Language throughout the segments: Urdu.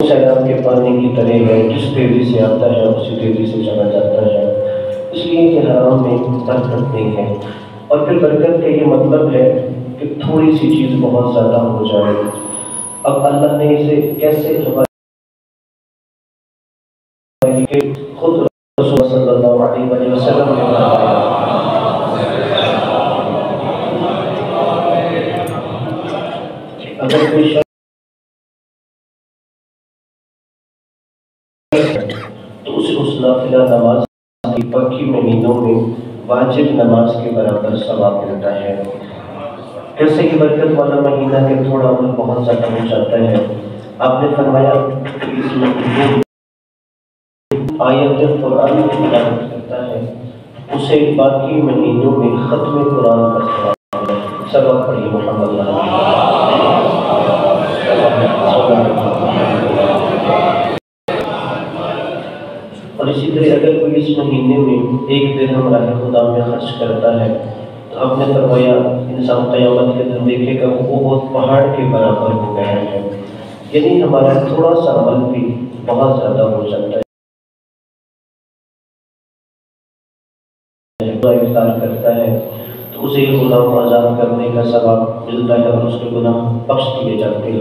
سیلاب کے پانی کی طرح ہے، جس تیزی سے آتا ہے اسی تیزی سے چلا جاتا ہے، اس لیے کہ حرام میں برکت نہیں ہے۔ اور پھر برکت کا یہ مطلب ہے کہ تھوڑی سی چیز بہت زیادہ ہو جائے۔ اب اللہ نے اسے کیسے ہمارے خود رسول صلی اللہ علیہ وسلم نے بتایا، اگر کوئی شخص تو اسے اس نافلہ نماز کی پکی مہینوں میں واجب نماز کے برابر ثواب ملتا ہے۔ کیسے کہ برکت والا مہینہ کے تھوڑا عمل بہت زیادہ ہو جاتا ہے۔ آپ نے فرمایا کہ اس میں آیت قرآن کی تلاوت کرتا ہے، اسے باقی مہینوں میں ختم قرآن کا ثواب ہے۔ سبق پڑھی محمد اور اسی طرح اگر کوئی اس مہینے میں ایک درہم راہ خدا میں خرچ کرتا ہے تو آپ نے فرمایا انسان قیامت کے دن دیکھے گا وہ بہت پہاڑ کے برابر ہو گیا ہے۔ یعنی ہمارا تھوڑا سا عمل بھی بہت زیادہ ہو جاتا ہے۔ افطار کرتا ہے تو اسے یہ غلام آزاد کرنے کا ثواب ملتا ہے اور اس کے گناہ بخش دیے جاتے ہیں۔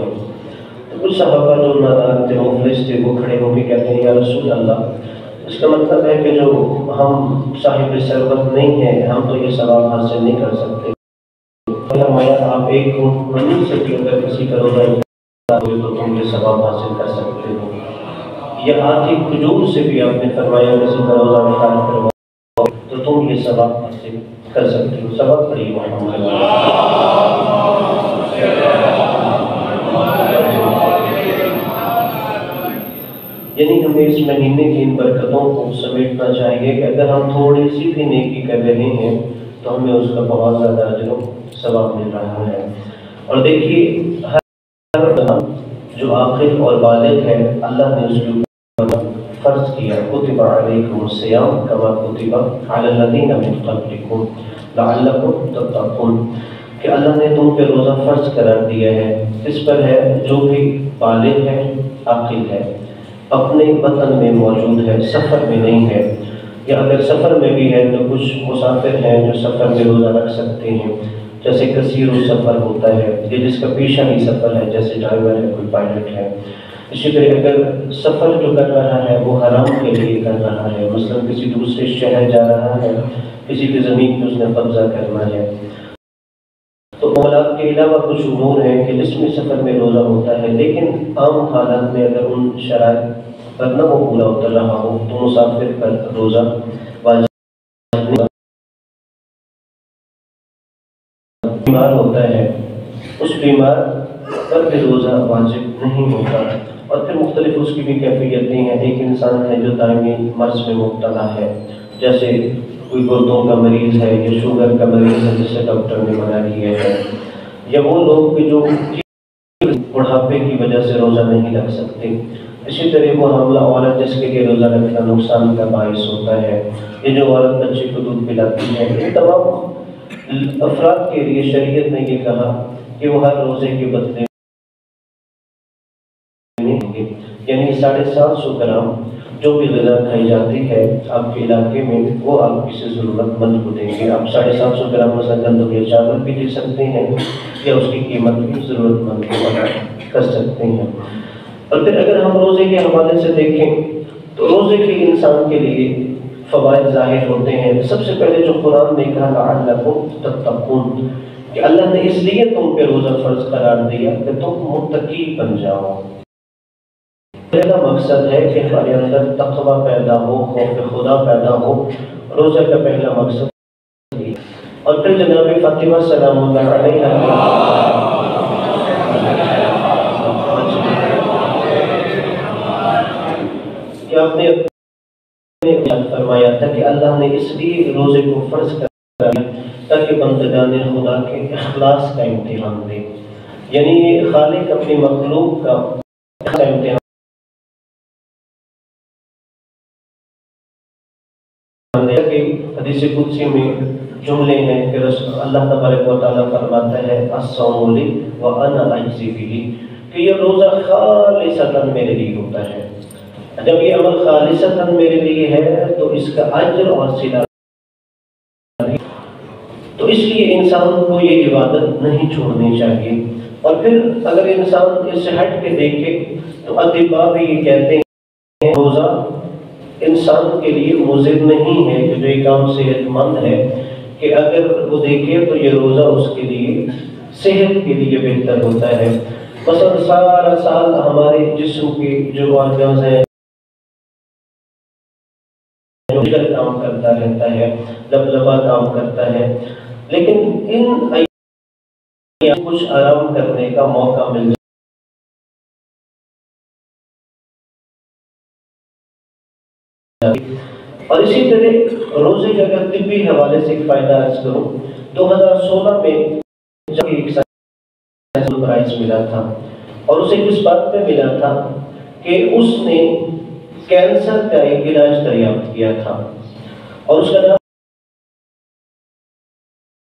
تو کچھ صحابہ جو نادان تھے، مفلس تھے، وہ کھڑے ہو کے کہتے ہیں یا رسول اللہ، اس کا مطلب ہے کہ جو ہم صاحب ثروت نہیں ہیں ہم تو یہ ثواب حاصل نہیں کر سکتے۔ فرمایا آپ ایک منی سے بھی اگر کسی کا روزہ افطار تو تم یہ ثواب حاصل کر سکتے ہو، یا آدھی کھجور سے بھی آپ نے فرمایا کسی کا روزہ افطار کرواؤ تو تم یہ ثواب حاصل کر سکتے ہو۔ سبق پڑھی محمد۔ یعنی ہمیں اس مہینے کی ان برکتوں کو سمیٹنا چاہیے کہ اگر ہم تھوڑی سی بھی نیکی کر رہے ہیں تو ہمیں اس کا بہت زیادہ اجر و ثواب مل رہا ہے۔ اور دیکھیے ہر جو عاقل اور بالغ ہے اللہ نے اس کے فرض کیا، کتب علیکم الصیام کما کتب علی الذین من قبلکم لعلکم تتقون، کہ اللہ نے تم پہ روزہ فرض قرار دیا ہے۔ اس پر ہے جو بھی بالغ ہے، عاقل ہے، اپنے وطن میں موجود ہے، سفر میں نہیں ہے، یا اگر سفر میں بھی ہے تو کچھ مسافر ہیں جو سفر میں روزہ رکھ سکتے ہیں، جیسے کثیر السفر ہوتا ہے، یہ جس کا پیشہ ہی سفر ہے، جیسے ڈرائیور ہے، کوئی پائلٹ ہے۔ اسی طرح اگر سفر جو کر رہا ہے وہ حرام کے لیے کر رہا ہے، مثلا کسی دوسرے شہر جا رہا ہے، کسی کی زمین پہ اس نے قبضہ کرنا ہے، تو اولاد کے علاوہ کچھ امور ہیں کہ جس میں سفر میں روزہ ہوتا ہے، لیکن عام حالات میں اگر ان شرائط پر نہ وہ پورا اتر رہا ہو تو مسافر پر روزہ واجب نہیں۔ بیمار ہوتا ہے اس بیمار پر بھی روزہ واجب نہیں ہوتا۔ اور پھر مختلف اس کی بھی کیفیتیں ہیں۔ ایک انسان ہے جو دائمی مرض میں مبتلا ہے، جیسے کوئی گردوں کا مریض ہے یا شوگر کا مریض ہے جسے ڈاکٹر نے منع کیا ہے، یا وہ لوگ کہ جو بڑھاپے کی وجہ سے روزہ نہیں رکھ سکتے، اسی طرح وہ حاملہ عورت جس کے لیے روزہ رکھنا نقصان کا باعث ہوتا ہے، یہ جو عورت بچے کو دودھ پلاتی ہے، یہ تمام افراد کے لیے شریعت نے یہ کہا کہ وہ ہر روزے کے بدلے یعنی 750 گرام جو بھی غذا کھائی جاتی ہے آپ کے علاقے میں وہ آپ کسی ضرورت مند کو دیں گے۔ آپ 750 گرام مثلا گندم یا چاول بھی دے سکتے ہیں یا اس کی قیمت بھی ضرورت مند کو ادا کر سکتے ہیں۔ اور پھر اگر ہم روزے کے حوالے سے دیکھیں تو روزے کے انسان کے لیے فوائد ظاہر ہوتے ہیں۔ سب سے پہلے جو قرآن نے کہا لعلکم تتقون، کہ اللہ نے اس لیے تم پہ روزہ فرض قرار دیا کہ تم متقی بن جاؤ۔ پہلا مقصد ہے کہ ہمارے اندر تقوی پیدا ہو، خوف خدا پیدا ہو، روزہ کا پہلا مقصد۔ اور پھر جناب فاطمہ سلام اللہ علیہا کہ آپ نے فرمایا تھا کہ اللہ نے اس لیے روزے کو فرض کر دیا تاکہ بندگان خدا کے اخلاص کا امتحان دے، یعنی خالق اپنی مخلوق کا امتحان۔ حدیث قدسی میں جملے ہیں کہ اللہ تبارک و تعالیٰ فرماتا ہے الصوم لی وانا اجزی بہ، کہ یہ روزہ خالصتاً میرے لیے ہوتا ہے۔ جب یہ عمل خالصتاً میرے لیے ہے تو اس کا اجر اور صلہ، تو اس لیے انسان کو یہ عبادت نہیں چھوڑنی چاہیے۔ اور پھر اگر انسان اس سے ہٹ کے دیکھے تو اطباء بھی یہ کہتے ہیں روزہ انسان کے لیے مضر نہیں ہے، کہ جو یہ کام صحت مند ہے، کہ اگر وہ دیکھے تو یہ روزہ اس کے لیے صحت کے لیے بہتر ہوتا ہے۔ مثلا سارا سال ہمارے جسم کے جو آرگنز ہیں کام کرتا رہتا ہے، لبلبا کام کرتا ہے، لیکن ان ایام کچھ آرام کرنے کا موقع مل جاتا ہے۔ اور اسی طرح روزے کے اگر طبی حوالے سے ایک فائدہ عرض کروں، 2016 میں جب ایک سائنس پرائز ملا تھا، اور اسے کس بات پہ ملا تھا کہ اس نے کینسر کا ایک علاج دریافت کیا تھا، اور اس کا نام،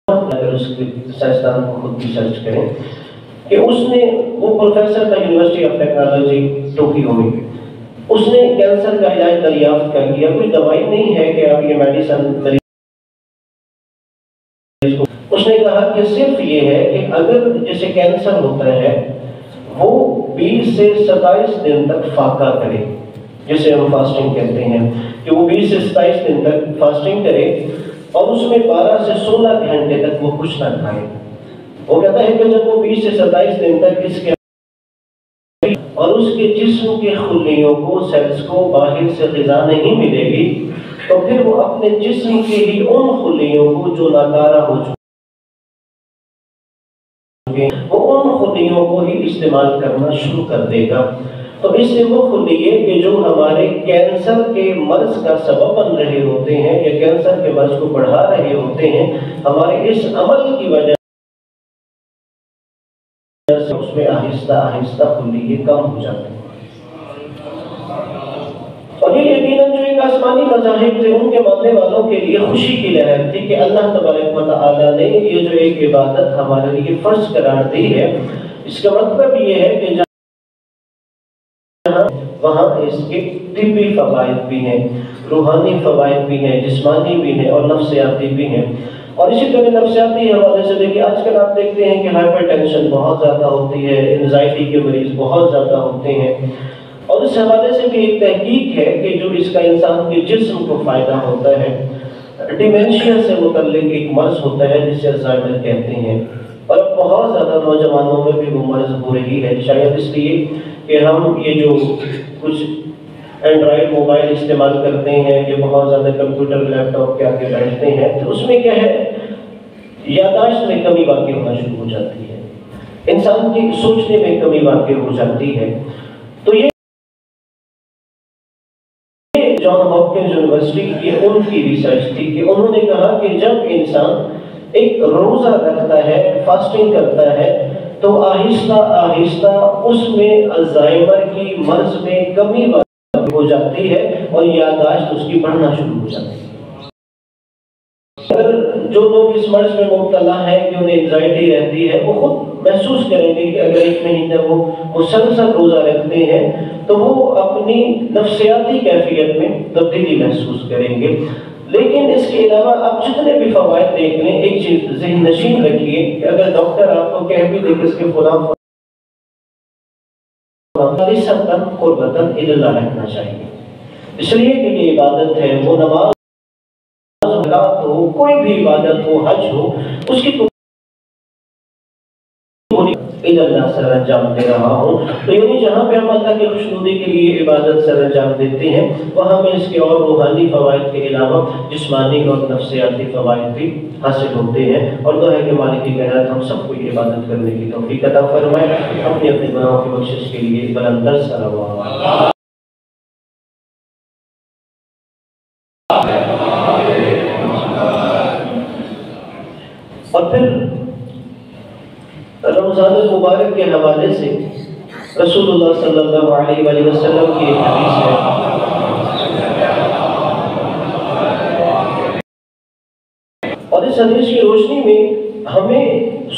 اگر اس کے سائنسدان کو خود بھی سرچ کریں، کہ اس نے، وہ پروفیسر تھا یونیورسٹی آف ٹیکنالوجی ٹوکیو میں، اس نے کینسر کا علاج دریافت کر لیا۔ کوئی دوائی نہیں ہے کہ آپ یہ میڈیسن، اس نے کہا کہ صرف یہ ہے کہ اگر جسے کینسر ہوتا ہے وہ 20 سے 27 دن تک فاقہ کرے، جسے ہم فاسٹنگ کہتے ہیں، کہ وہ 20 سے 27 دن تک فاسٹنگ کرے، اور اس میں 12 سے 16 گھنٹے تک وہ کچھ نہ کھائے۔ وہ کہتا ہے کہ جب وہ 20 سے 27 دن تک اس کے اور اس کے جسم کے خلیوں کو، سیلز کو باہر سے غذا نہیں ملے گی، تو پھر وہ اپنے جسم کے ہی ان خلیوں کو جو ناکارہ ہو چکے وہ ان خلیوں کو ہی استعمال کرنا شروع کر دے گا۔ تو اس سے وہ خلیے کہ جو ہمارے کینسر کے مرض کا سبب بن رہے ہوتے ہیں یا کینسر کے مرض کو بڑھا رہے ہوتے ہیں، ہمارے اس عمل کی وجہ سے اس میں آہستہ آہستہ خلیے کم ہو جاتے ہیں۔ اور یہ یقیناً جو ایک آسمانی مذاہب تھے ان کے ماننے والوں کے لیے خوشی کی لہر تھی کہ اللہ تبارک و تعالیٰ نے یہ جو ایک عبادت ہمارے لیے فرض قرار دی ہے، اس کا مطلب یہ ہے کہ وہاں اس کے طبی فوائد بھی ہیں، روحانی فوائد بھی ہیں، جسمانی بھی ہیں اور نفسیاتی بھی ہیں۔ اور اسی طرح نفسیاتی حوالے سے دیکھیں، آج کل آپ دیکھتے ہیں کہ ہائپر ٹینشن بہت زیادہ ہوتی ہے، انزائٹی کے مریض بہت زیادہ ہوتے ہیں، اور اس حوالے سے بھی ایک تحقیق ہے کہ جو اس کا انسان کے جسم کو فائدہ ہوتا ہے، ڈیمینشیا سے متعلق ایک مرض ہوتا ہے جسے الزائمر کہتے ہیں، اور اب بہت زیادہ نوجوانوں میں بھی وہ مرض ہو رہی ہے، شاید اس لیے کہ ہم یہ جو کچھ اینڈرائڈ موبائل استعمال کرتے ہیں، یہ بہت زیادہ کمپیوٹر لیپ ٹاپ کے آگے بیٹھتے ہیں، تو اس میں کیا ہے، یادداشت میں کمی واقع ہونا شروع ہو جاتی ہے، انسان کی سوچنے میں کمی واقع ہو جاتی ہے۔ تو یہ جان ہاپکنز یونیورسٹی کی ان کی ریسرچ تھی کہ انہوں نے کہا کہ جب انسان ایک روزہ رکھتا ہے، فاسٹنگ کرتا ہے، تو آہستہ آہستہ اس میں الزائمر کی مرض میں کمی ہو جاتی ہے اور یادداشت اس کی بڑھنا شروع ہو جاتی ہے۔ اگر جو لوگ اس مرض میں مبتلا ہیں کہ انہیں انزائٹی رہتی ہے، وہ خود محسوس کریں گے کہ اگر ایک مہینے وہ مسلسل روزہ رکھتے ہیں تو وہ اپنی نفسیاتی کیفیت میں تبدیلی محسوس کریں گے۔ لیکن اس کے علاوہ آپ جتنے بھی فوائد دیکھ لیں، ایک چیز ذہن نشین رکھیے کہ اگر ڈاکٹر آپ کو کہہ بھی دے کہ اس کے فلاں قربتاً الی اللہ رکھنا چاہیے، اس لیے کہ یہ عبادت ہے، وہ نماز ہو، کوئی بھی عبادت ہو، حج ہو، اس کی اللہ سر انجام دے رہا ہوں۔ تو یعنی جہاں پہ ہم اللہ کی خوشنودی کے لیے عبادت سر انجام دیتے ہیں، وہاں میں اس کے اور روحانی فوائد کے علاوہ جسمانی اور نفسیاتی فوائد بھی حاصل ہوتے ہیں۔ اور دعا ہے کہ مالک کی کائنات ہم سب کو یہ عبادت کرنے کی توفیق عطا فرمائے، اپنے اپنے گناہوں کی بخشش کے لیے بلندر صلوات۔ اور پھر رمضان المبارک کے حوالے سے رسول اللہ صلی اللہ علیہ وآلہ وسلم کی ایک حدیث ہے، اور اس حدیث کی روشنی میں ہمیں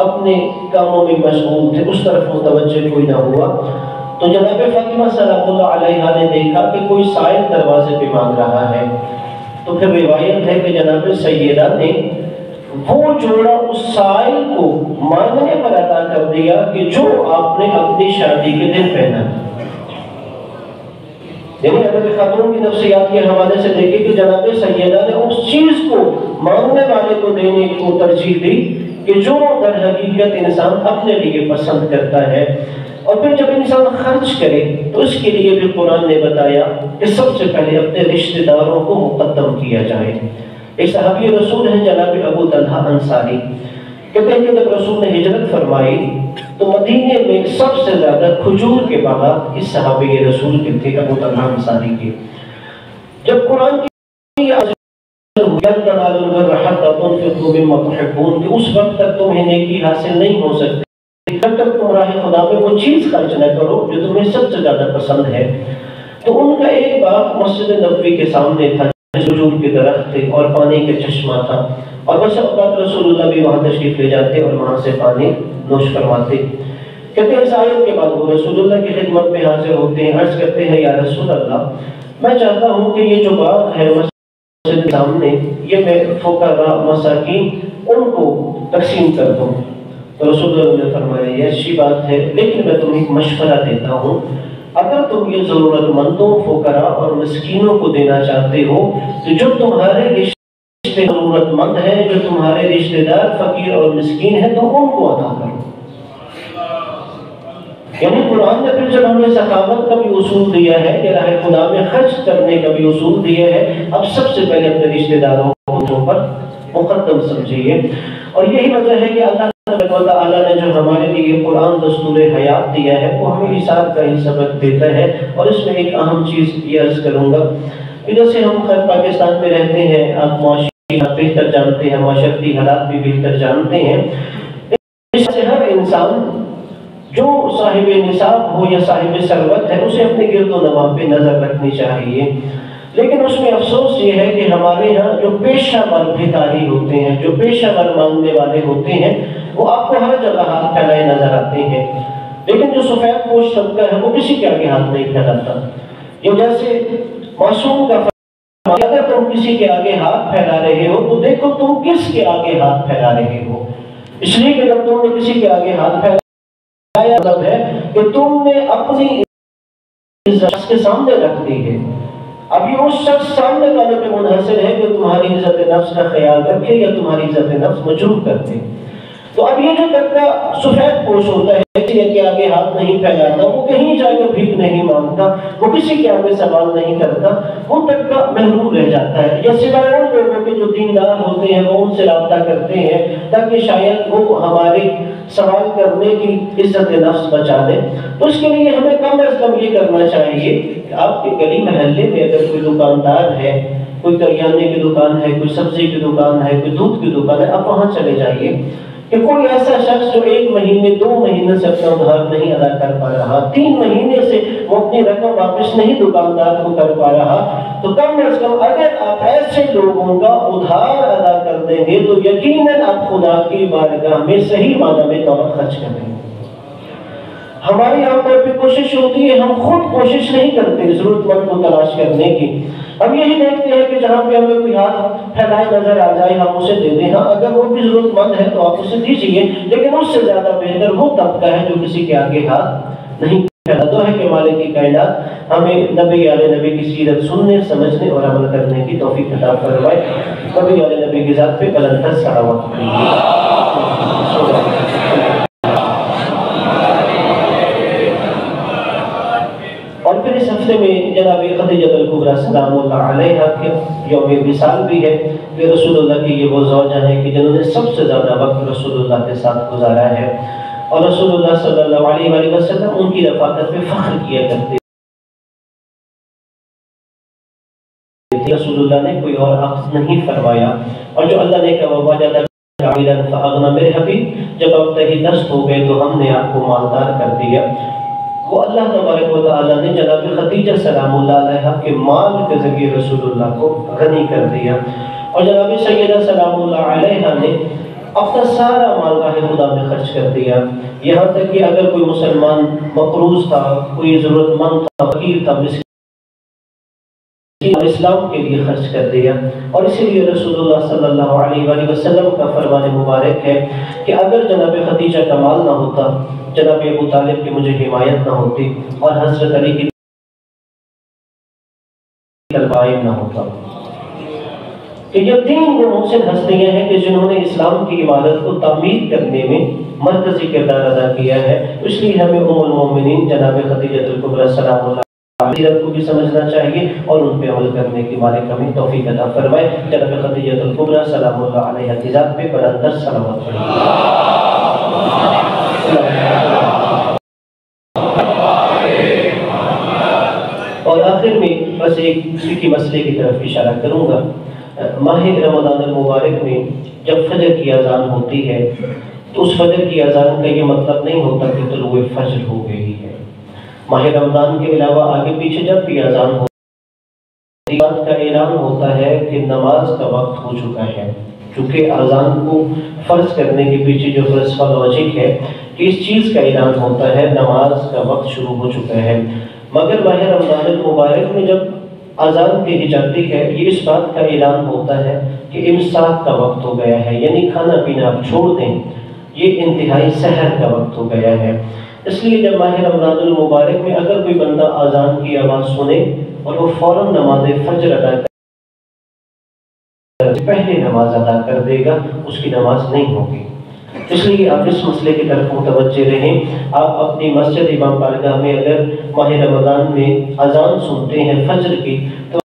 اپنے کاموں میں مشغول تھے، اس طرف متوجہ کوئی نہ ہوا۔ تو جناب فاطمہ سلام اللہ علیہا نے دیکھا کہ کوئی سائل دروازے پہ مانگ رہا ہے، تو پھر روایت ہے کہ جناب سیدہ نے وہ جوڑا اس سائل کو مانگنے پر عطا کر دیا کہ جو آپ نے اپنی شادی کے دن پہنا۔ یعنی حضرت خاتون کی نفسیات کے حوالے سے دیکھیں کہ جناب سیدہ نے اس چیز کو مانگنے والے کو دینے کو ترجیح دی کہ جو در حقیقت انسان اپنے لیے پسند کرتا ہے۔ اور پھر جب انسان خرچ کرے تو اس کے لیے بھی قرآن نے بتایا کہ سب سے پہلے اپنے رشتہ داروں کو مقدم کیا جائے۔ ایک صحابی رسول ہیں جناب ابو طلحہ انصاری، کہتے ہیں کہ جب رسول نے ہجرت فرمائی تو مدینے میں سب سے زیادہ کھجور کے باغات اس صحابی رسول کے تھے، ابو طلحہ انصاری کے۔ جب قرآن کی اس وقت تک تمہیں نیکی حاصل نہیں ہو سکتی جب تک تم راہ خدا میں وہ چیز خرچ نہ کرو جو تمہیں سب سے زیادہ پسند ہے۔ تو ان کا ایک باغ مسجد نبوی کے سامنے تھا، کھجور کے درخت تھے اور پانی کا چشمہ تھا، اور بس اوقات رسول اللہ بھی وہاں تشریف لے جاتے اور وہاں سے پانی نوش فرماتے۔ کہتے ہیں اس آیت کے بعد وہ رسول اللہ کی خدمت میں حاضر ہوتے ہیں، عرض کرتے ہیں یا رسول اللہ میں چاہتا ہوں کہ یہ جو باغ ہے مسجد کے سامنے یہ میں فقراء مساکین ان کو تقسیم کر دوں۔ تو رسول اللہ نے فرمایا یہ اچھی بات ہے، لیکن میں تمہیں ایک مشورہ دیتا ہوں، اگر تم یہ ضرورت مندوں فقراء اور مسکینوں کو دینا چاہتے ہو تو جو تمہارے رشتے ضرورت مند ہیں، جو تمہارے رشتے دار فقیر اور مسکین ہیں تو ان کو عطا کرو۔ یعنی قرآن نے پھر جب ہمیں سخاوت کا بھی اصول دیا ہے کہ راہ خدا میں خرچ کرنے کا بھی اصول دیا ہے، اب سب سے پہلے اپنے رشتے داروں کو پر مقدم سمجھیے۔ اور یہی وجہ ہے کہ اللہ تعالیٰ نے جو ہمارے لیے قرآن دستور حیات دیا ہے وہ ہمیں حساب کا ہی سبق دیتا ہے۔ اور اس میں ایک اہم چیز یہ عرض کروں گا کہ جیسے ہم خیر پاکستان میں رہتے ہیں، آپ معاشی بہتر جانتے ہیں، معاشرتی حالات بھی بہتر جانتے ہیں، اس سے ہر انسان جو صاحب نصاب ہو یا صاحب ثروت ہے اسے اپنے گرد و نواح پہ نظر رکھنی چاہیے۔ لیکن اس میں افسوس یہ ہے کہ ہمارے ہاں جو پیشہ ور بھکاری ہوتے ہیں، جو پیشہ ور مانگنے والے ہوتے ہیں، وہ آپ کو ہر جگہ ہاتھ پھیلائے نظر آتے ہیں، لیکن جو سفید پوش طبقہ ہے وہ کسی کے آگے ہاتھ نہیں پھیلاتا۔ یہ جیسے معصوم کا فرمان، اگر تم کسی کے آگے ہاتھ پھیلا رہے ہو تو دیکھو تم کس کے آگے ہاتھ پھیلا رہے ہو۔ اس لیے کہ جب تم نے کسی کے آگے ہاتھ پھیلایا مطلب ہے کہ تم نے اپنی عزت کے سامنے رکھ دی ہے۔ اب یہ اس شخص سامنے والے پہ منحصر ہے کہ تمہاری عزت نفس کا خیال رکھے یا تمہاری عزت نفس مجروح کر دے۔ تو اب یہ جو طبقہ سفید پوش ہوتا ہے، کسی کے آگے ہاتھ نہیں پھیلاتا، وہ کہیں جا کے بھیک نہیں مانگتا، وہ کسی کے آگے سوال نہیں کرتا، وہ طبقہ محروم رہ جاتا ہے۔ یا سوائے ان لوگوں کے جو دیندار ہوتے ہیں وہ ان سے رابطہ کرتے ہیں تاکہ شاید وہ ہمارے سوال کرنے کی عزت نفس بچا دے۔ تو اس کے لیے ہمیں کم از کم یہ کرنا چاہیے کہ آپ کے گلی محلے میں اگر کوئی دکاندار ہے، کوئی کریانے کی دکان ہے، کوئی سبزی کی دکان ہے، کوئی دودھ کی دکان ہے، آپ وہاں چلے جائیے کہ کوئی ایسا شخص جو 1 مہینے 2 مہینے سے اپنا ادھار نہیں ادا کر پا رہا، 3 مہینے سے وہ اپنی رقم واپس نہیں دکاندار کو کر پا رہا، تو کم از کم اگر آپ ایسے لوگوں کا ادھار ادا کر دیں گے تو یقیناً آپ خدا کی بارگاہ میں صحیح معنی میں دولت خرچ کر دیں گے۔ ہماری عام طور پہ کوشش ہوتی ہے، ہم خود کوشش نہیں کرتے ضرورت مند کو تلاش کرنے کی، ہم یہی دیکھتے ہیں کہ جہاں پہ ہمیں کوئی ہاتھ پھیلائے نظر آ جائے ہم اسے دے دیں۔ ہاں اگر وہ بھی ضرورت مند ہے تو آپ اسے دیجیے، لیکن اس سے زیادہ بہتر وہ طبقہ ہے جو کسی کے آگے ہاتھ نہیں پھیلاتا۔ تو ہے کہ مالک کی کائنات ہمیں نبی علیہ نبی کی سیرت سننے، سمجھنے اور عمل کرنے کی توفیق عطا فرمائے۔ نبی علیہ نبی کی ذات پہ بلند تر صلوات پڑھیے۔ اور پھر اس ہفتے میں جناب خدیجہ الکبریٰ سلام اللہ علیہا کے یوم وصال بھی ہے کہ رسول اللہ کی یہ وہ زوجہ ہیں کہ جنہوں نے سب سے زیادہ وقت رسول اللہ کے ساتھ گزارا ہے، اور رسول اللہ صلی اللہ علیہ وآلہ وسلم ان کی رفاقت پہ فخر کیا کرتے تھے۔ رسول اللہ نے کوئی اور عقد نہیں فرمایا، اور جو اللہ نے کہا وَوَجَدَكَ عَائِلًا فَأَغْنَىٰ، میرے حبیب جب آپ تہی دست ہو گئے تو ہم نے آپ کو مالدار کر دیا۔ وہ اللہ تبارک و تعالیٰ نے جناب خدیجہ سلام اللہ علیہ کے مال کے ذریعے رسول اللہ کو غنی کر دیا، اور جناب سیدہ سلام اللہ علیہ نے اپنا سارا مال راہ خدا میں خرچ کر دیا، یہاں تک کہ اگر کوئی مسلمان مقروض تھا، کوئی ضرورت مند تھا، فقیر تھا، اسلام کے لیے خرچ کر دیا۔ اور اسی لیے رسول اللہ صلی اللہ علیہ وآلہ وسلم کا فرمان مبارک ہے کہ اگر جناب خدیجہ کا مال نہ ہوتا، جناب ابو طالب کی مجھے حمایت نہ ہوتی، اور حضرت علی کی قائم نہ ہوتا، کہ یہ تین وہ محسن ہستیاں ہیں کہ جنہوں نے اسلام کی عمارت کو تعمیر کرنے میں مرکزی کردار ادا کیا ہے۔ اس لیے ہمیں ام المومنین جناب خدیجہ الکبریٰ سلام اللہ سیرت کو بھی سمجھنا چاہیے اور ان پہ عمل کرنے کی مالک ہمیں توفیق عطا فرمائے۔ جناب خدیجہ الکبریٰ سلام اللہ علیہ کی ذات پہ برادر صلوات پڑھیں۔ اور آخر میں بس ایک فقہی مسئلے کی طرف اشارہ کروں گا۔ ماہ رمضان المبارک میں جب فجر کی اذان ہوتی ہے تو اس فجر کی اذان کا یہ مطلب نہیں ہوتا کہ طلوع فجر ہو گئی ہے۔ ماہ رمضان کے علاوہ آگے پیچھے جب بھی اذان ہوتی ہے کا اعلان ہوتا ہے کہ نماز کا وقت ہو چکا ہے، چونکہ اذان کو فرض کرنے کے پیچھے جو فلسفہ لاجک ہے کہ اس چیز کا اعلان ہوتا ہے نماز کا وقت شروع ہو چکا ہے۔ مگر ماہ رمضان المبارک میں جب اذان کہی جاتی ہے یہ اس بات کا اعلان ہوتا ہے کہ امساک کا وقت ہو گیا ہے، یعنی کھانا پینا آپ چھوڑ دیں، یہ انتہائی سحر کا وقت ہو گیا ہے۔ اس لیے جب ماہ رمضان المبارک میں اگر کوئی بندہ اذان کی آواز سنے اور وہ فوراً نماز فجر ادا کر پہلے نماز ادا کر دے گا، اس کی نماز نہیں ہوگی۔ اس لیے آپ اس مسئلے کی طرف متوجہ رہیں۔ آپ اپنی مسجد امام بارگاہ میں اگر ماہ رمضان میں اذان سنتے ہیں فجر کی تو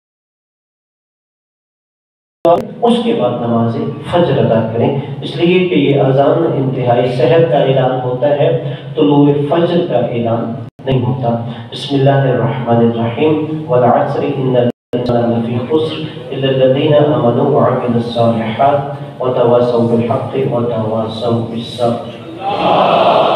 اس کے بعد نماز فجر ادا کریں، اس لیے کہ یہ اذان انتہائی سحر کا اعلان ہوتا ہے، طلوع فجر کا اعلان نہیں ہوتا۔ بسم اللہ الرحمن الرحیم والعصر ان الانسان لفی خسر الا الذین آمنوا وعملوا الصالحات وتواصوا بالحق وتواصوا بالصبر۔